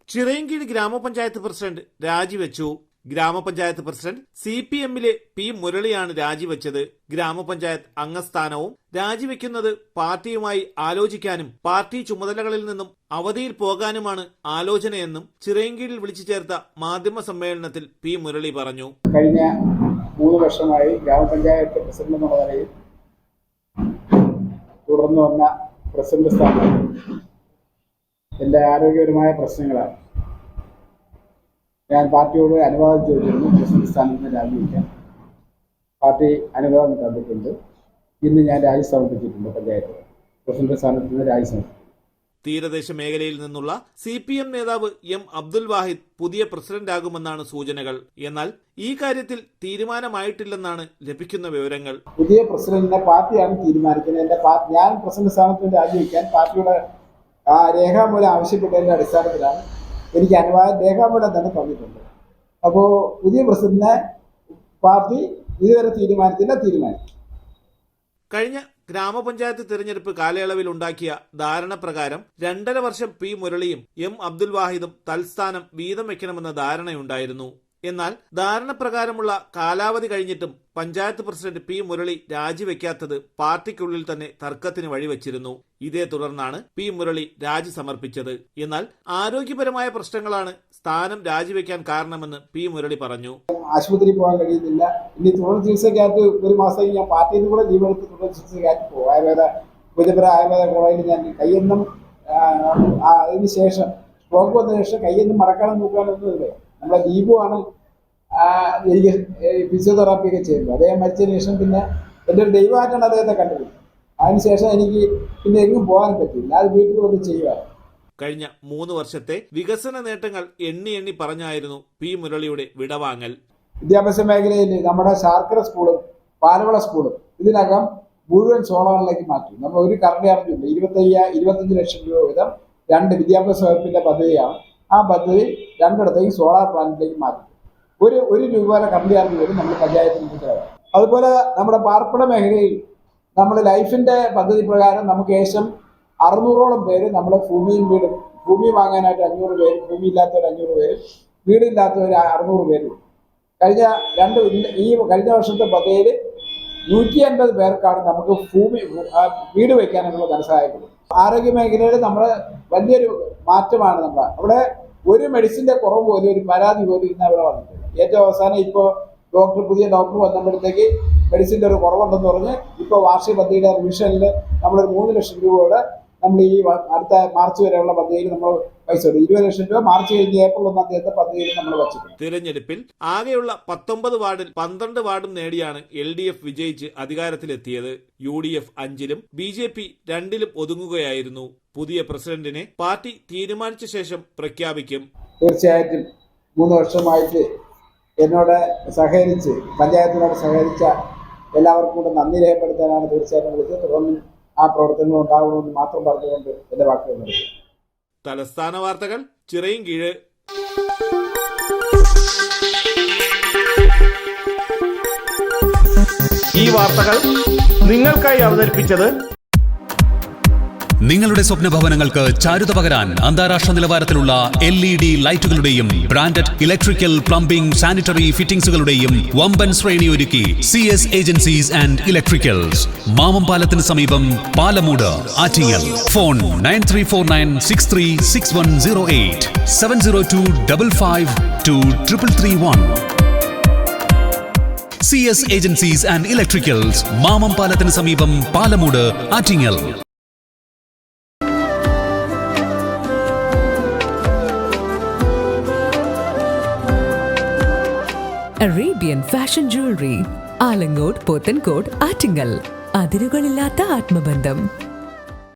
ചിറയൻകീഴ് ഗ്രാമപഞ്ചായത്ത് പ്രസിഡന്റ് രാജിവെച്ചു. ഗ്രാമപഞ്ചായത്ത് പ്രസിഡന്റ് CPM-ലെ P. മുരളിയാണ് രാജിവെച്ചത്. ഗ്രാമപഞ്ചായത്ത് അംഗസ്ഥാനവും രാജിവെക്കുന്നത് പാർട്ടിയുമായി ആലോചിക്കാനും പാർട്ടി ചുമതലകളിൽ നിന്നും അവധിയിൽ പോകാനുമാണ് ആലോചനയെന്നും ചിറയൻകീഴിൽ വിളിച്ചു ചേർത്ത മാധ്യമ സമ്മേളനത്തിൽ P. മുരളി പറഞ്ഞു. കഴിഞ്ഞ 3 വർഷമായി ഗ്രാമപഞ്ചായത്ത് പ്രസിഡന്റ് എന്ന നിലയിൽ തുടർന്നു വന്ന പ്രസിഡന്റ് സ്ഥാനം എൻ്റെ ആരോഗ്യപരമായ പ്രശ്നങ്ങളാണ്. ഞാൻ പാർട്ടിയോട് അനുവാദം ചോദിച്ചിരുന്നു പ്രസിഡന്റ് സ്ഥാനത്ത് രാജിവെക്കാൻ. പാർട്ടി അനുവാദം തന്നിട്ടുണ്ട്. ഇന്ന് ഞാൻ രാജി സമർപ്പിച്ചിട്ടുണ്ട്. പഞ്ചായത്ത് പ്രസിഡന്റ് സ്ഥാനത്ത് നിന്ന് രാജി സമർപ്പിച്ചു. തീരദേശ മേഖലയിൽ നിന്നുള്ള CPM നേതാവ് M. അബ്ദുൽ വാഹിദ് പുതിയ പ്രസിഡന്റാകുമെന്നാണ് സൂചനകൾ. എന്നാൽ ഈ കാര്യത്തിൽ തീരുമാനമായിട്ടില്ലെന്നാണ് ലഭിക്കുന്ന വിവരങ്ങൾ. പുതിയ പ്രസിഡന്റിനെ പാർട്ടിയാണ് തീരുമാനിക്കുന്നത്. ഞാൻ പ്രസിഡന്റ് സ്ഥാനത്ത് രാജിവെക്കാൻ പാർട്ടിയുടെ രേഖാമൂലം ആവശ്യപ്പെട്ടതിന്റെ അടിസ്ഥാനത്തിലാണ് എനിക്ക് അനുവാദം രേഖാമൂലം തന്നെ തന്നിട്ടുണ്ട്. അപ്പോൾ പുതിയ പ്രസിഡന്റിനെ പാർട്ടി ഇതുവരെ തീരുമാനിക്കും. കഴിഞ്ഞ ഗ്രാമപഞ്ചായത്ത് തിരഞ്ഞെടുപ്പ് കാലയളവിൽ ഉണ്ടാക്കിയ ധാരണ പ്രകാരം 2.5 വർഷം P. മുരളിയും M. അബ്ദുൽ വാഹിദും തൽസ്ഥാനം വീതം വെക്കണമെന്ന ധാരണയുണ്ടായിരുന്നു. എന്നാൽ ധാരണ പ്രകാരമുള്ള കാലാവധി കഴിഞ്ഞിട്ടും പഞ്ചായത്ത് പ്രസിഡന്റ് P. മുരളി രാജിവെക്കാത്തത് പാർട്ടിക്കുള്ളിൽ തന്നെ തർക്കത്തിന് വഴിവെച്ചിരുന്നു. ഇതേ തുടർന്നാണ് P. മുരളി രാജി സമർപ്പിച്ചത്. എന്നാൽ ആരോഗ്യപരമായ പ്രശ്നങ്ങളാണ് സ്ഥാനം രാജിവെക്കാൻ കാരണമെന്ന് P. മുരളി പറഞ്ഞു. ആശുപത്രി പോകാൻ കഴിയുന്നില്ല. ഇനി തുടർ ചികിത്സയ്ക്കായിട്ട് 1 മാസം ഞാൻ പാർട്ടിയിൽ നിന്ന് കൂടെ ലീവെടുത്ത് തുടർ ചികിത്സയ്ക്കായിട്ട് പോകും. പുതിയപുര ആയുർവേദ കോളേജിൽ ഞാൻ കയ്യൊന്നും അതിന് ശേഷം സ്ട്രോക്ക് വന്നതിന് ശേഷം കയ്യൊന്നും മടക്കാനും നോക്കാനൊന്നുമില്ല. നമ്മളെ ദീപുവാണ് എനിക്ക് ഫിസിയോതെറാപ്പി ഒക്കെ ചെയ്യുന്നത്. അദ്ദേഹം മരിച്ചതിന് ശേഷം പിന്നെ എൻ്റെ ഒരു ദൈവമായിട്ടാണ് അദ്ദേഹത്തെ കണ്ടത്. അതിനുശേഷം എനിക്ക് പിന്നെ എങ്ങും പോകാൻ പറ്റില്ല. അത് വീട്ടിൽ വന്ന് ചെയ്യുക. കഴിഞ്ഞ 3 വർഷത്തെ വികസന നേട്ടങ്ങൾ എണ്ണി പറഞ്ഞായിരുന്നു P. മുരളിയുടെ വിടവാങ്ങൽ. വിദ്യാഭ്യാസ മേഖലയിൽ നമ്മുടെ ശാർക്കര സ്കൂളും പാലവള സ്കൂളും ഇതിനകം മുഴുവൻ സോളാറിലേക്ക് മാറ്റി. നമ്മൾ ഒരു കറണ്ട് ചാർജുണ്ട്. 25 ലക്ഷം രൂപ വീതം 2 വിദ്യാഭ്യാസ വകുപ്പിന്റെ പദ്ധതിയാണ്. ആ പദ്ധതി 2ഇടത്തേക്ക് സോളാർ പ്ലാന്റിലേക്ക് മാറ്റി. ഒരു രൂപയുടെ കറണ്ട് ചാർജ് പോലും നമ്മൾ പഞ്ചായത്തിന് ചെലവാണ്. അതുപോലെ നമ്മുടെ പാർപ്പിട മേഖലയിൽ നമ്മൾ ലൈഫിന്റെ പദ്ധതി പ്രകാരം നമുക്ക് ഏകദേശം 600ഓളം പേര് നമ്മൾ ഭൂമി വാങ്ങാനായിട്ട് 500 പേര്, ഭൂമി ഇല്ലാത്തവർ 500 പേര്, വീടില്ലാത്തവർ 600 പേര്. കഴിഞ്ഞ വർഷത്തെ പദ്ധതിയിൽ 150 പേർക്കാണ് നമുക്ക് വീട് വയ്ക്കാനുള്ള ധനസഹായിക്കുന്നത്. ആരോഗ്യ മേഖലയിൽ നമ്മുടെ വലിയൊരു മാറ്റമാണ്. അവിടെ ഒരു മെഡിസിന്റെ കുറവ് പോലും, ഒരു പരാതി പോലും ഇന്ന് അവിടെ വന്നിട്ടില്ല. ഏറ്റവും അവസാനം ഇപ്പോൾ പുതിയ ഡോക്ടർ വന്നപ്പോഴത്തേക്ക് മെഡിസിന്റെ ഒരു കുറവുണ്ടെന്ന് പറഞ്ഞ് ഇപ്പോൾ വാർഷിക പദ്ധതിയുടെ റിവിഷനിൽ നമ്മളൊരു 3 ലക്ഷം രൂപയുടെ നമ്മൾ ഈ അടുത്ത മാർച്ച് വരെയുള്ള പദ്ധതിയിൽ നമ്മൾ പൈസ 20 ലക്ഷം രൂപ മാർച്ച് കഴിഞ്ഞ് ഏപ്രിൽ 1-ാം തീയതി പദ്ധതിയിൽ നമ്മൾ വച്ചിട്ടുണ്ട്. തിരഞ്ഞെടുപ്പിൽ ആകെയുള്ള 19 വാർഡിൽ 12 വാർഡും നേടിയാണ് LDF വിജയിച്ച് അധികാരത്തിലെത്തിയത്. UDF 5-ലും BJP 2-ലും ഒതുങ്ങുകയായിരുന്നു. പുതിയ പ്രസിഡന്റിനെ പാർട്ടി തീരുമാനിച്ച ശേഷം പ്രഖ്യാപിക്കും. തീർച്ചയായിട്ടും 3 വർഷമായിട്ട് എന്നോട് സഹകരിച്ച് പഞ്ചായത്തിനോട് സഹകരിച്ച എല്ലാവർക്കും കൂടെ നന്ദി രേഖപ്പെടുത്താനാണ് തീർച്ചയായിട്ടും വിളിച്ചത്. തുടർന്ന് ആ പ്രവർത്തനങ്ങൾ ഉണ്ടാകണമെന്ന് മാത്രം പറഞ്ഞുകൊണ്ട് എന്റെ വാക്കുകൾ നൽകി. തലസ്ഥാന വാർത്തകൾ, ചിറയൻകീഴ്. ഈ വാർത്തകൾ നിങ്ങൾക്കായി അവതരിപ്പിച്ചത് നിങ്ങളുടെ സ്വപ്ന ഭവനങ്ങൾക്ക് ചാരുത പകരാൻ അന്താരാഷ്ട്ര നിലവാരത്തിലുള്ള LED ലൈറ്റുകളുടെയും ബ്രാൻഡഡ് ഇലക്ട്രിക്കൽ, പ്ലംബിംഗ്, സാനിറ്ററി ഫിറ്റിംഗ്സുകളുടെയും വമ്പൻ ശ്രേണി ഒരുക്കി CS ഏജൻസീസ് ആൻഡ് ഇലക്ട്രിക്കൽസ്. മാമംപാലത്തിന് സമീപം, Palamood, Attingal. Phone 9349636108 702552331. CS agencies and electricals, മാമംപാലത്തിന് സമീപം, Palamood, Attingal. Arabian Fashion Jewelry, Alangode, Pothencode, Attingal. അതിരുകളില്ലാത്ത ആത്മബന്ധം.